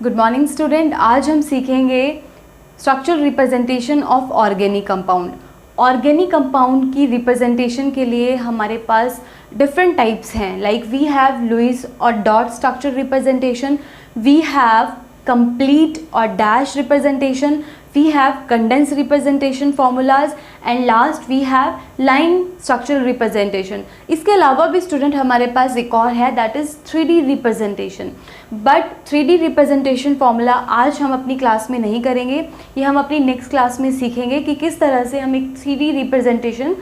Good morning student. आज हम सीखेंगे structural representation of organic compound. Organic compound की रिप्रेजेंटेशन के लिए हमारे पास डिफरेंट टाइप्स हैं, लाइक वी हैव लुईस और dot structure representation, we have complete or dash representation, we have condensed representation formulas and last we have line structural representation. इसके अलावा भी स्टूडेंट हमारे पास एक और है, that is 3D representation. But 3D representation formula आज हम अपनी क्लास में नहीं करेंगे, ये हम अपनी नेक्स्ट क्लास में सीखेंगे कि किस तरह से हम एक 3D रिप्रेजेंटेशन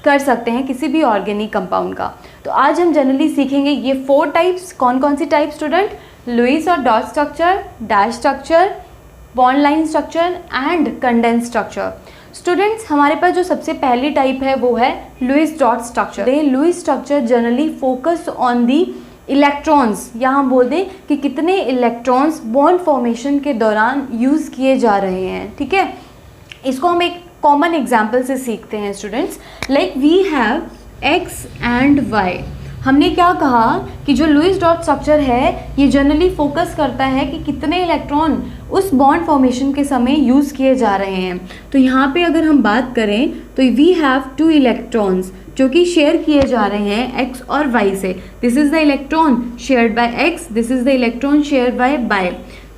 कर सकते हैं किसी भी ऑर्गेनिक कंपाउंड का। तो आज हम जनरली सीखेंगे ये 4 टाइप्स। कौन कौन सी टाइप स्टूडेंट? लुईस और dot structure, dash structure, bond line structure and condense structure. Students हमारे पास जो सबसे पहली टाइप है वो है Lewis dot structure. Lewis structure generally focus on the electrons, या हम बोल दें कि कितने इलेक्ट्रॉन्स बॉन्ड फॉर्मेशन के दौरान यूज़ किए जा रहे हैं। ठीक है, इसको हम एक कॉमन एग्जाम्पल से सीखते हैं students. Like we have X and Y. हमने क्या कहा कि जो लुईस डॉट स्ट्रक्चर है ये जनरली फोकस करता है कि कितने इलेक्ट्रॉन उस बॉन्ड फॉर्मेशन के समय यूज़ किए जा रहे हैं। तो यहाँ पे अगर हम बात करें तो वी हैव 2 इलेक्ट्रॉन्स जो कि शेयर किए जा रहे हैं एक्स और वाई से। This is the electron shared by X, this is the electron shared by Y.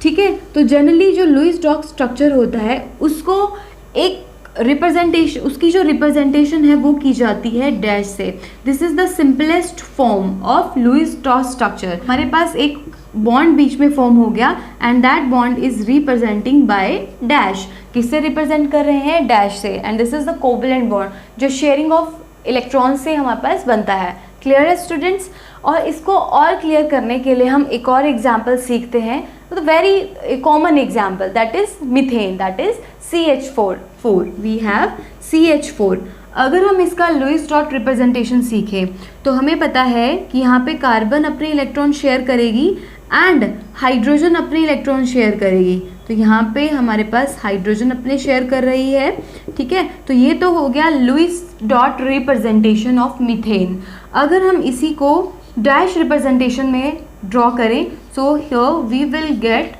ठीक है, तो जनरली जो लुईस डॉट स्ट्रक्चर होता है उसको एक रिप्रेजेंटेशन, उसकी जो रिप्रेजेंटेशन है वो की जाती है डैश से। This is the simplest form of Lewis dot structure. हमारे पास एक बॉन्ड बीच में फॉर्म हो गया and that bond is representing by dash. किससे रिप्रेजेंट कर रहे हैं? डैश से। And this is the covalent bond जो शेयरिंग ऑफ इलेक्ट्रॉन से हमारे पास बनता है। क्लियर है स्टूडेंट्स? और इसको और क्लियर करने के लिए हम एक और एग्जाम्पल सीखते हैं, तो very common example, that is methane, that is CH4। We have CH4। अगर हम इसका लुईस डॉट रिप्रेजेंटेशन सीखें तो हमें पता है कि यहाँ पे कार्बन अपने इलेक्ट्रॉन शेयर करेगी एंड हाइड्रोजन अपने इलेक्ट्रॉन शेयर करेगी। तो यहाँ पे हमारे पास हाइड्रोजन अपने शेयर कर रही है। ठीक है, तो ये तो हो गया Lewis dot representation of methane. अगर हम इसी को डैश रिप्रेजेंटेशन में ड्रॉ करें, so here we will get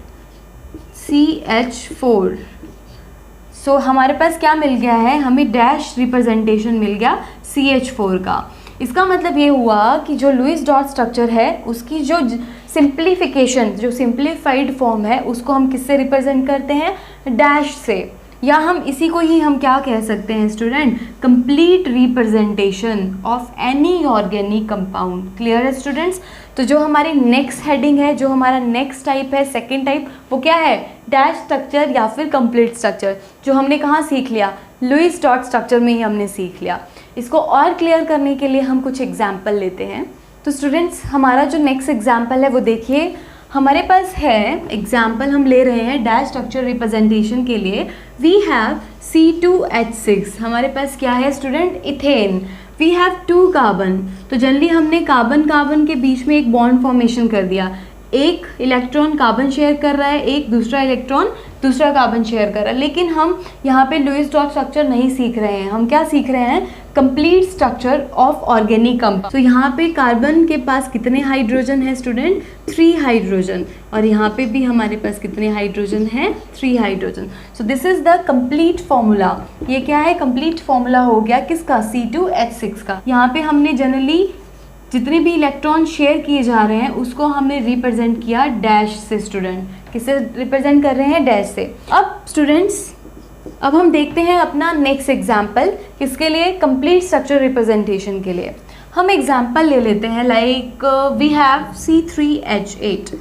CH4। सो हमारे पास क्या मिल गया है? हमें डैश रिप्रेजेंटेशन मिल गया CH4 का। इसका मतलब ये हुआ कि जो लुईस डॉट स्ट्रक्चर है उसकी जो सिंप्लीफिकेशन, जो सिंप्लीफाइड फॉर्म है उसको हम किससे रिप्रेजेंट करते हैं? डैश से। या हम इसी को ही हम क्या कह सकते हैं student? Complete representation of any organic compound. Clear है स्टूडेंट्स? तो जो हमारी नेक्स्ट हेडिंग है, जो हमारा नेक्स्ट टाइप है, सेकेंड टाइप, वो क्या है? डैश स्ट्रक्चर या फिर कंप्लीट स्ट्रक्चर, जो हमने कहाँ सीख लिया? लुईस डॉट स्ट्रक्चर में ही हमने सीख लिया। इसको और क्लियर करने के लिए हम कुछ एग्जाम्पल लेते हैं। तो स्टूडेंट्स हमारा जो नेक्स्ट एग्जाम्पल है वो देखिए, हमारे पास है एग्जाम्पल हम ले रहे हैं डैश स्ट्रक्चर रिप्रेजेंटेशन के लिए। We have C2H6। हमारे पास क्या है student? Ethane. We have 2 carbon. तो जनरली हमने कार्बन कार्बन के बीच में एक बॉन्ड फॉर्मेशन कर दिया। एक इलेक्ट्रॉन कार्बन शेयर कर रहा है, एक दूसरा इलेक्ट्रॉन दूसरा कार्बन शेयर कर रहा है। लेकिन हम यहाँ पे लुईस डॉट स्ट्रक्चर नहीं सीख रहे हैं, हम क्या सीख रहे हैं? Complete structure of organic compound. तो यहाँ पे कार्बन के पास कितने हाइड्रोजन है स्टूडेंट? 3 हाइड्रोजन। और यहाँ पे भी हमारे पास कितने हाइड्रोजन हैं? 3 hydrogen. So this is the complete formula. ये क्या है? कंप्लीट फॉर्मूला हो गया किसका? C2H6 का। यहाँ पे हमने जनरली जितने भी इलेक्ट्रॉन शेयर किए जा रहे हैं उसको हमने रिप्रेजेंट किया डैश से। स्टूडेंट किससे रिप्रेजेंट कर रहे हैं? डैश से। अब स्टूडेंट्स अब हम देखते हैं अपना नेक्स्ट एग्जाम्पल, किसके लिए? कंप्लीट स्ट्रक्चर रिप्रेजेंटेशन के लिए। हम एग्जाम्पल ले लेते हैं, लाइक वी हैव C3H8।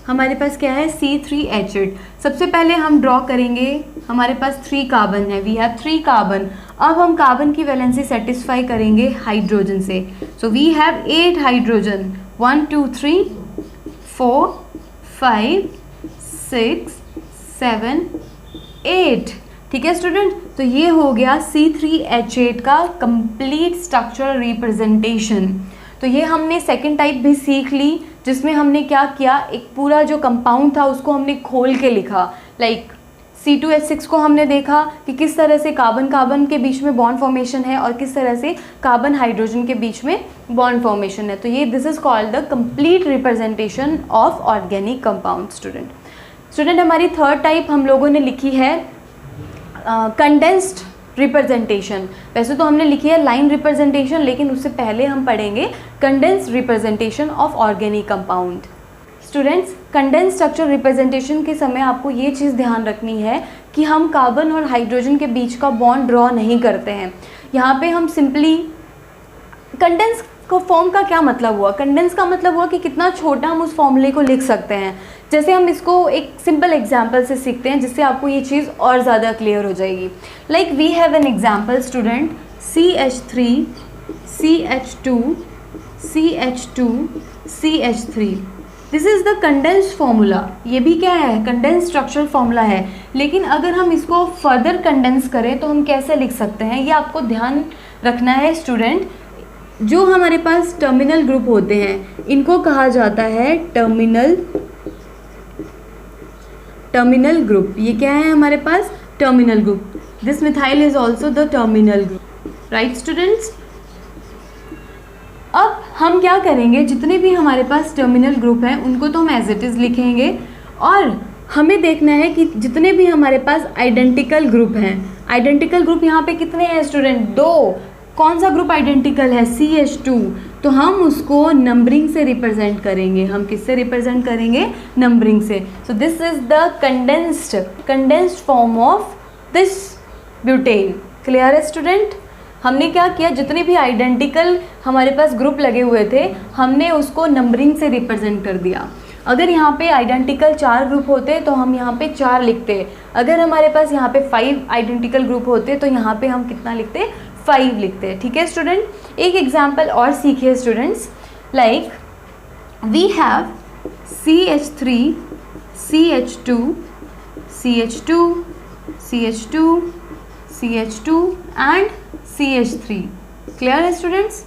हमारे पास क्या है? C3H8। सबसे पहले हम ड्रॉ करेंगे, हमारे पास 3 कार्बन है, वी हैव 3 कार्बन। अब हम कार्बन की वैलेंसी सेटिस्फाई करेंगे हाइड्रोजन से। So we have 8 hydrogen, 1 2 3 4 5 6 7 8। ठीक है स्टूडेंट, तो ये हो गया C3H8 का कंप्लीट स्ट्रक्चरल रिप्रेजेंटेशन। तो ये हमने सेकेंड टाइप भी सीख ली, जिसमें हमने क्या किया? एक पूरा जो कंपाउंड था उसको हमने खोल के लिखा, लाइक C2H6 को हमने देखा कि किस तरह से कार्बन कार्बन के बीच में बॉन्ड फॉर्मेशन है और किस तरह से कार्बन हाइड्रोजन के बीच में बॉन्ड फॉर्मेशन है। तो ये this is called the complete representation of organic compound. Student हमारी थर्ड टाइप हम लोगों ने लिखी है कंडेंस्ड रिप्रेजेंटेशन। वैसे तो हमने लिखी है लाइन रिप्रेजेंटेशन, लेकिन उससे पहले हम पढ़ेंगे condensed representation of organic compound. Students, condense structure representation के समय आपको ये चीज़ ध्यान रखनी है कि हम कार्बन और हाइड्रोजन के बीच का बॉन्ड ड्रॉ नहीं करते हैं। यहाँ पे हम सिंपली कंडेंस को फॉर्म का क्या मतलब हुआ, कंडेंस का मतलब हुआ कि कितना छोटा हम उस फॉर्मूले को लिख सकते हैं। जैसे हम इसको एक सिंपल एग्जांपल से सीखते हैं जिससे आपको ये चीज़ और ज़्यादा क्लियर हो जाएगी। Like we have an example student, CH3 CH2 CH2 CH3। This is the condensed formula. ये भी क्या है, कंडेंस स्ट्रक्चर फार्मूला है। लेकिन अगर हम इसको फर्दर कंडेंस करें तो हम कैसे लिख सकते हैं, ये आपको ध्यान रखना है स्टूडेंट। जो हमारे पास टर्मिनल ग्रुप होते हैं इनको कहा जाता है टर्मिनल ग्रुप। ये क्या है हमारे पास, terminal group. This methyl is also the terminal group, right students. अब हम क्या करेंगे, जितने भी हमारे पास टर्मिनल ग्रुप हैं उनको तो हम एज इट इज़ लिखेंगे, और हमें देखना है कि जितने भी हमारे पास आइडेंटिकल ग्रुप हैं, आइडेंटिकल ग्रुप यहाँ पे कितने हैं स्टूडेंट, 2। कौन सा ग्रुप आइडेंटिकल है, CH2। तो हम उसको नंबरिंग से रिप्रेजेंट करेंगे। हम किससे रिप्रेजेंट करेंगे, नंबरिंग से। सो this is the condensed form of this butane. Clear है स्टूडेंट। हमने क्या किया, जितने भी आइडेंटिकल हमारे पास ग्रुप लगे हुए थे हमने उसको नंबरिंग से रिप्रेजेंट कर दिया। अगर यहाँ पे आइडेंटिकल 4 ग्रुप होते तो हम यहाँ पे 4 लिखते। अगर हमारे पास यहाँ पे 5 आइडेंटिकल ग्रुप होते तो यहाँ पे हम कितना लिखते, 5 लिखते। ठीक है स्टूडेंट। एक एग्जाम्पल और सीखिए students. Like we have CH3 CH2 CH2 CH2 CH2 and CH3। Clear है स्टूडेंट्स।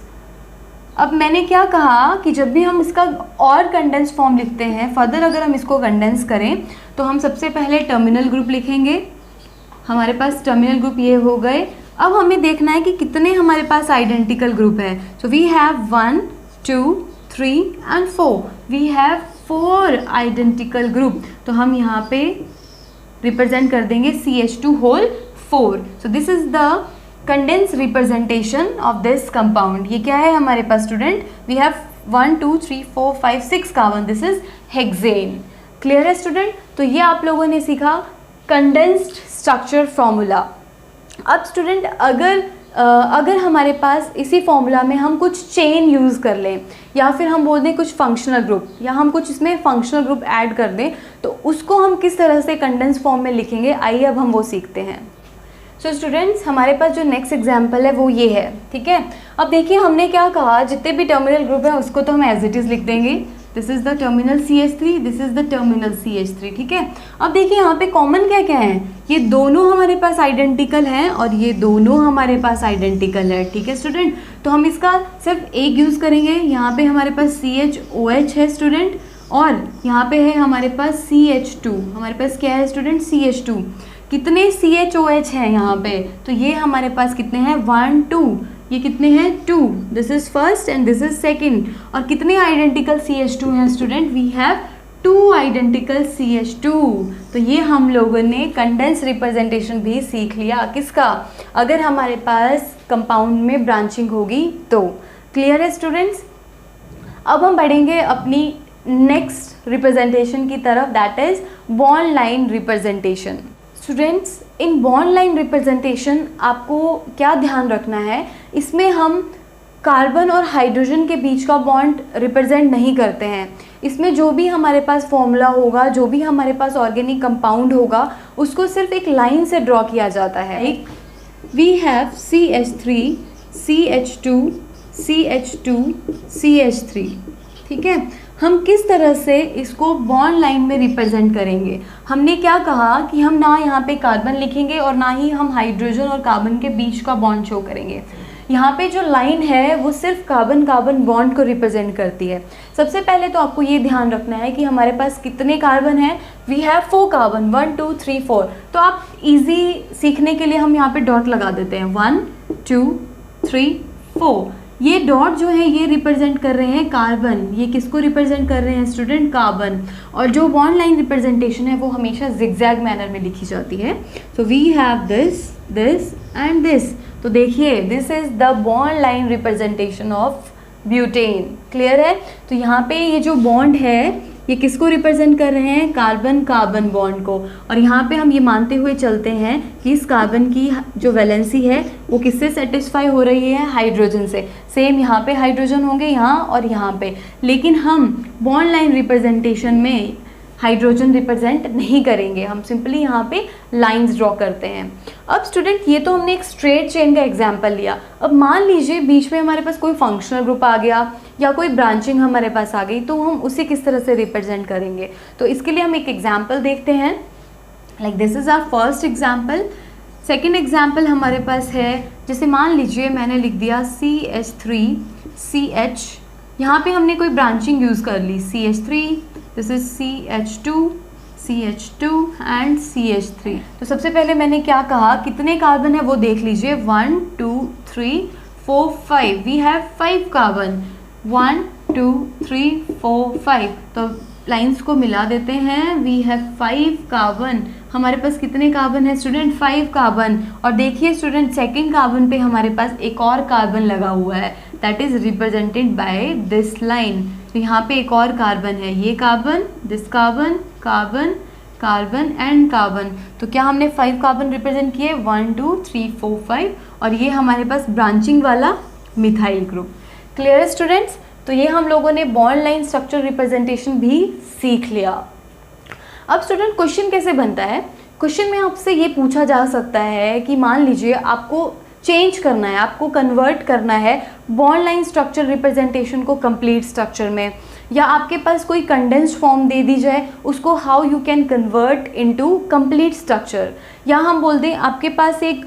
अब मैंने क्या कहा कि जब भी हम इसका और कंडेंस फॉर्म लिखते हैं, फर्दर अगर हम इसको कंडेंस करें तो हम सबसे पहले टर्मिनल ग्रुप लिखेंगे। हमारे पास टर्मिनल ग्रुप ये हो गए। अब हमें देखना है कि कितने हमारे पास आइडेंटिकल ग्रुप है। So we have 1 2 3 and 4। We have 4 identical group. तो हम यहाँ पे रिप्रेजेंट कर देंगे CH2 whole 4। So this is the condense representation of this compound. ये क्या है हमारे पास student, we have 1 2 3 4 5 6 carbon. This is hexane. Clear है स्टूडेंट। तो ये आप लोगों ने सीखा कंडेंस्ड स्ट्रक्चर फॉर्मूला। अब स्टूडेंट अगर हमारे पास इसी फॉर्मूला में हम कुछ चेन यूज़ कर लें या फिर हम बोल दें कुछ फंक्शनल ग्रुप, या हम कुछ इसमें फंक्शनल ग्रुप ऐड कर दें, तो उसको हम किस तरह से कंडेंस फॉर्म में लिखेंगे, आइए अब हम वो सीखते हैं। सो स्टूडेंट्स, हमारे पास जो नेक्स्ट एग्जाम्पल है वो ये है। ठीक है। अब देखिए हमने क्या कहा, जितने भी टर्मिनल ग्रुप है उसको तो हम एज इट इज़ लिख देंगे। This is the terminal CH3, this is the terminal CH3। ठीक है। अब देखिए यहाँ पे कॉमन क्या क्या है, ये दोनों हमारे पास आइडेंटिकल हैं और ये दोनों हमारे पास आइडेंटिकल है। ठीक है स्टूडेंट। तो हम इसका सिर्फ एक यूज़ करेंगे। यहाँ पे हमारे पास CHOH है स्टूडेंट, और यहाँ पे है हमारे पास CH2। हमारे पास क्या है स्टूडेंट, CH2। कितने CHOH हैं यहाँ पे, तो ये हमारे पास कितने हैं, 1 2। ये कितने हैं, 2। This is first and this is second. और कितने आइडेंटिकल CH2 हैं student, we have 2 identical CH2। तो ये हम लोगों ने कंडेंस रिप्रेजेंटेशन भी सीख लिया। किसका, अगर हमारे पास कंपाउंड में ब्रांचिंग होगी तो। क्लियर है स्टूडेंट्स। अब हम बढ़ेंगे अपनी नेक्स्ट रिप्रेजेंटेशन की तरफ, that is bond line representation. Students, in bond line representation आपको क्या ध्यान रखना है, इसमें हम कार्बन और हाइड्रोजन के बीच का बॉन्ड रिप्रेजेंट नहीं करते हैं। इसमें जो भी हमारे पास फॉर्मूला होगा, जो भी हमारे पास ऑर्गेनिक कंपाउंड होगा, उसको सिर्फ एक लाइन से ड्रॉ किया जाता है। एक we have CH3 CH2 CH2 CH3। ठीक है। हम किस तरह से इसको बॉन्ड लाइन में रिप्रेजेंट करेंगे, हमने क्या कहा कि हम ना यहाँ पे कार्बन लिखेंगे और ना ही हम हाइड्रोजन और कार्बन के बीच का बॉन्ड शो करेंगे। यहाँ पे जो लाइन है वो सिर्फ कार्बन कार्बन बॉन्ड को रिप्रेजेंट करती है। सबसे पहले तो आपको ये ध्यान रखना है कि हमारे पास कितने कार्बन हैं। We have 4 carbon, 1 2 3 4। तो आप इजी सीखने के लिए हम यहाँ पे डॉट लगा देते हैं, 1 2 3 4। ये डॉट जो है ये रिप्रेजेंट कर रहे हैं कार्बन। ये किसको रिप्रेजेंट कर रहे हैं स्टूडेंट? कार्बन। और जो बॉन्ड लाइन रिप्रेजेंटेशन है वो हमेशा जिगजैग मैनर में लिखी जाती है। So we have this, this and this. तो देखिए this is the bond line representation of butane. Clear है? तो यहाँ पे ये जो बॉन्ड है ये किसको रिप्रेजेंट कर रहे हैं? कार्बन कार्बन बॉन्ड को। और यहाँ पे हम ये मानते हुए चलते हैं कि इस कार्बन की जो वैलेंसी है वो किससे सेटिस्फाई हो रही है? हाइड्रोजन से। सेम यहाँ पे हाइड्रोजन होंगे यहाँ और यहाँ पे, लेकिन हम बॉन्ड लाइन रिप्रेजेंटेशन में हाइड्रोजन रिप्रेजेंट नहीं करेंगे, हम सिंपली यहाँ पे लाइंस ड्रॉ करते हैं। अब स्टूडेंट ये तो हमने एक स्ट्रेट चेन का एग्जांपल लिया। अब मान लीजिए बीच में हमारे पास कोई फंक्शनल ग्रुप आ गया या कोई ब्रांचिंग हमारे पास आ गई, तो हम उसे किस तरह से रिप्रेजेंट करेंगे? तो इसके लिए हम एक एग्जाम्पल देखते हैं। Like this is our first example. Second example हमारे पास है, जैसे मान लीजिए मैंने लिख दिया CH3CH। यहाँ पे हमने कोई ब्रांचिंग यूज़ कर ली, CH3, this is CH2 and CH3। तो सबसे पहले मैंने क्या कहा, कितने कार्बन है वो देख लीजिए, 1 2 3 4 5। We have 5 carbon, 1 2 3 4 5। तो लाइंस को मिला देते हैं, वी हैव 5 कार्बन। हमारे पास कितने कार्बन है स्टूडेंट? 5 कार्बन। और देखिए स्टूडेंट सेकेंड कार्बन पे हमारे पास एक और कार्बन लगा हुआ है, that is represented by this line. तो यहाँ पे एक और कार्बन है, ये carbon, this carbon, carbon, carbon and carbon. तो क्या हमने 5 कार्बन रिप्रेजेंट किए? 1 2 3 4 5। और ये हमारे पास ब्रांचिंग वाला मिथाइल ग्रुप। क्लियर है स्टूडेंट्स? तो ये हम लोगों ने बॉन्ड लाइन स्ट्रक्चर रिप्रेजेंटेशन भी सीख लिया। अब स्टूडेंट क्वेश्चन कैसे बनता है? क्वेश्चन में आपसे ये पूछा जा सकता है कि मान लीजिए आपको चेंज करना है, आपको कन्वर्ट करना है बॉन्ड लाइन स्ट्रक्चर रिप्रेजेंटेशन को कंप्लीट स्ट्रक्चर में, या आपके पास कोई कंडेंस्ड फॉर्म दे दी जाए, उसको how you can convert into complete structure. या हम बोल दें आपके पास एक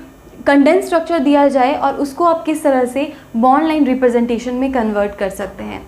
कंडेंस स्ट्रक्चर दिया जाए और उसको आप किस तरह से बॉन्ड लाइन रिप्रेजेंटेशन में कन्वर्ट कर सकते हैं।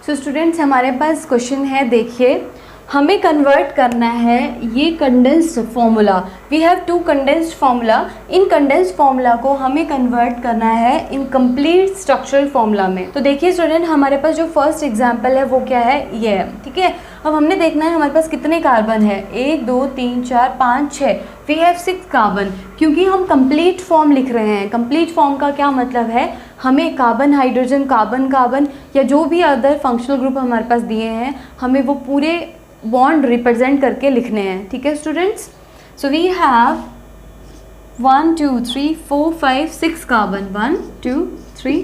सो स्टूडेंट्स हमारे पास क्वेश्चन है, देखिए हमें कन्वर्ट करना है ये condensed formula. We have 2 condensed formula. इन कंडेंस्ड फॉर्मूला को हमें कन्वर्ट करना है इन कंप्लीट स्ट्रक्चरल फॉर्मूला में। तो देखिए स्टूडेंट हमारे पास जो फर्स्ट एग्जांपल है वो क्या है? ये है, ठीक है। अब हमने देखना है हमारे पास कितने कार्बन है, 1 2 3 4 5 6। We have 6 carbon. क्योंकि हम कंप्लीट फॉर्म लिख रहे हैं, कंप्लीट फॉर्म का क्या मतलब है, हमें कार्बन हाइड्रोजन कार्बन कार्बन या जो भी अदर फंक्शनल ग्रुप हमारे पास दिए हैं हमें वो पूरे बॉन्ड रिप्रेजेंट करके लिखने हैं, ठीक है students. So we have 1 2 3 4 5 6 carbon, 1 2 3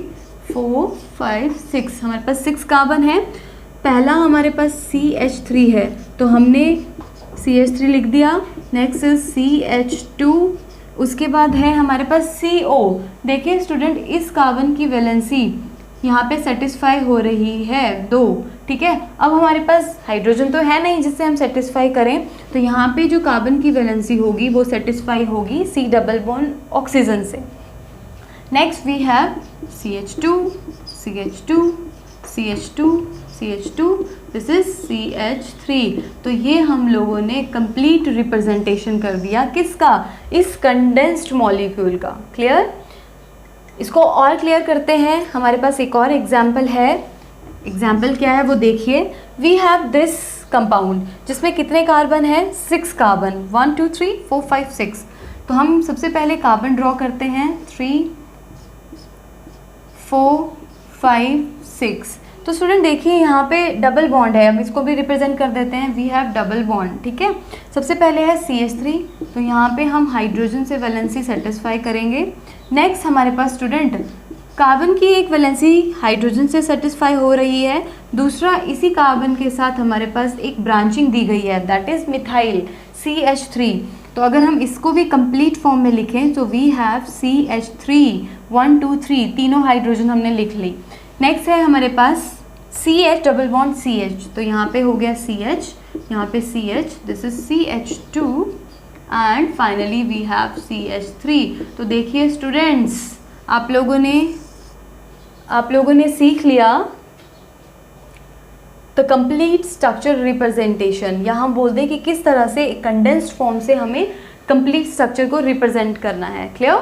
4 5 6। हमारे पास 6 कार्बन है। पहला हमारे पास CH3 है तो हमने CH3 लिख दिया। नेक्स्ट इज CH2, उसके बाद है हमारे पास CO। देखिए स्टूडेंट इस कार्बन की वैलेंसी यहाँ पे सेटिस्फाई हो रही है 2, ठीक है। अब हमारे पास हाइड्रोजन तो है नहीं जिससे हम सेटिस्फाई करें, तो यहाँ पे जो कार्बन की वैलेंसी होगी वो सेटिस्फाई होगी C डबल बॉन्ड ऑक्सीजन से। Next we have CH2 CH2 CH2 CH2, this is CH3। तो ये हम लोगों ने कंप्लीट रिप्रेजेंटेशन कर दिया किसका? इस कंडेंस्ड मॉलिक्यूल का। क्लियर? इसको और क्लियर करते हैं। हमारे पास एक और एग्जाम्पल है। एग्जाम्पल क्या है वो देखिए। वी हैव दिस कंपाउंड जिसमें कितने कार्बन है? 6 कार्बन, 1 2 3 4 5 6। तो हम सबसे पहले कार्बन ड्रॉ करते हैं, 3 4 5 6। तो स्टूडेंट देखिए यहाँ पे डबल बॉन्ड है, हम इसको भी रिप्रेजेंट कर देते हैं। वी हैव डबल बॉन्ड, ठीक है। सबसे पहले है CH3, तो यहाँ पे हम हाइड्रोजन से वैलेंसी सेटिस्फाई करेंगे। नेक्स्ट हमारे पास स्टूडेंट कार्बन की एक वैलेंसी हाइड्रोजन से सेटिस्फाई हो रही है, दूसरा इसी कार्बन के साथ हमारे पास एक ब्रांचिंग दी गई है, दैट इज मिथाइल CH3। तो अगर हम इसको भी कंप्लीट फॉर्म में लिखें तो वी हैव CH3 1 2 3, तीनों हाइड्रोजन हमने लिख ली। नेक्स्ट है हमारे पास CH डबल बॉन्ड CH, तो यहाँ पे हो गया CH, यहाँ पे CH, this is CH2 and finally we have CH3। तो देखिए स्टूडेंट्स आप लोगों ने सीख लिया द कंप्लीट स्ट्रक्चर रिप्रेजेंटेशन, या हम बोल दें कि किस तरह से एक कंडेंस्ड फॉर्म से हमें कंप्लीट स्ट्रक्चर को रिप्रेजेंट करना है। क्लियर?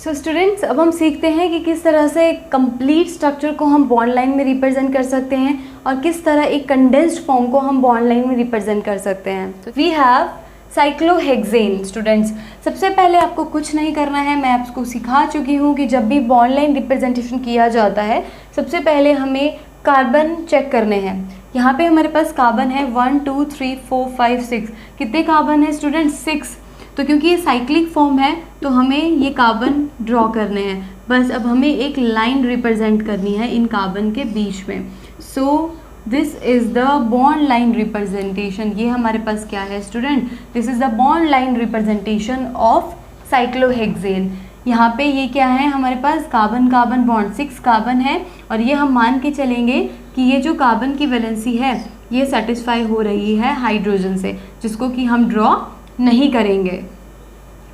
सो स्टूडेंट्स, अब हम सीखते हैं कि किस तरह से कंप्लीट स्ट्रक्चर को हम बॉन्ड लाइन में रिप्रेजेंट कर सकते हैं और किस तरह एक कंडेंस्ड फॉर्म को हम बॉन्ड लाइन में रिप्रेजेंट कर सकते हैं। तो वी हैव साइक्लोहेक्सेन। स्टूडेंट्स, सबसे पहले आपको कुछ नहीं करना है, मैं आपको सिखा चुकी हूँ कि जब भी बॉन्ड लाइन रिप्रेजेंटेशन किया जाता है सबसे पहले हमें कार्बन चेक करने हैं। यहाँ पे हमारे पास कार्बन है 1 2 3 4 5 6। कितने कार्बन है स्टूडेंट्स? 6। तो क्योंकि ये साइक्लिक फॉर्म है तो हमें ये कार्बन ड्रॉ करने हैं। बस अब हमें एक लाइन रिप्रेजेंट करनी है इन कार्बन के बीच में। So this is the bond line representation. ये हमारे पास क्या है student? This is the bond line representation of cyclohexane. यहाँ पे ये क्या है हमारे पास? कार्बन कार्बन बॉन्ड, 6 कार्बन है और ये हम मान के चलेंगे कि ये जो कार्बन की वैलेंसी है ये सेटिस्फाई हो रही है हाइड्रोजन से, जिसको कि हम ड्रॉ नहीं करेंगे।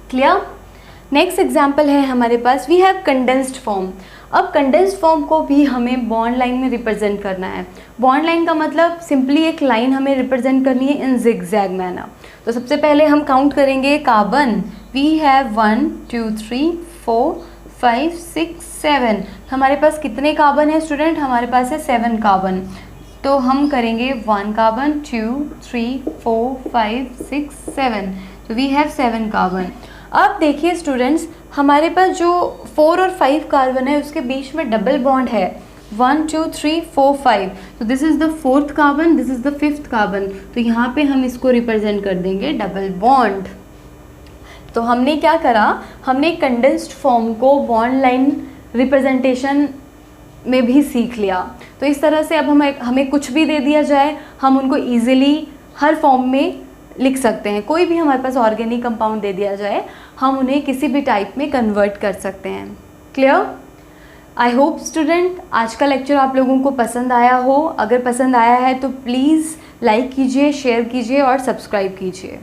क्लियर? नेक्स्ट एग्जाम्पल है हमारे पास, वी हैव कंडेंस्ड फॉर्म। अब कंडेंस्ड फॉर्म को भी हमें बॉन्ड लाइन में रिप्रेजेंट करना है। बॉन्ड लाइन का मतलब सिंपली एक लाइन हमें रिप्रेजेंट करनी है इन जिगजैग मैनर। तो सबसे पहले हम काउंट करेंगे कार्बन। We have 1 2 3 4 5 6 7। हमारे पास कितने कार्बन है स्टूडेंट? हमारे पास है 7 कार्बन। तो हम करेंगे 1 कार्बन 2 3 4 5 6 7। तो वी हैव 7 कार्बन। अब देखिए स्टूडेंट्स, हमारे पास जो 4 और 5 कार्बन है उसके बीच में डबल बॉन्ड है 1 2 3 4 5। तो this is the 4th carbon, this is the 5th carbon. तो यहाँ पे हम इसको रिप्रेजेंट कर देंगे डबल बॉन्ड। तो हमने क्या करा? हमने कंडेंस्ड फॉर्म को बॉन्ड लाइन रिप्रेजेंटेशन में भी सीख लिया। तो इस तरह से अब हमें कुछ भी दे दिया जाए हम उनको ईजिली हर फॉर्म में लिख सकते हैं। कोई भी हमारे पास ऑर्गेनिक कंपाउंड दे दिया जाए हम उन्हें किसी भी टाइप में कन्वर्ट कर सकते हैं। क्लियर? आई होप स्टूडेंट आज का लेक्चर आप लोगों को पसंद आया हो। अगर पसंद आया है तो प्लीज़ लाइक कीजिए, शेयर कीजिए और सब्सक्राइब कीजिए।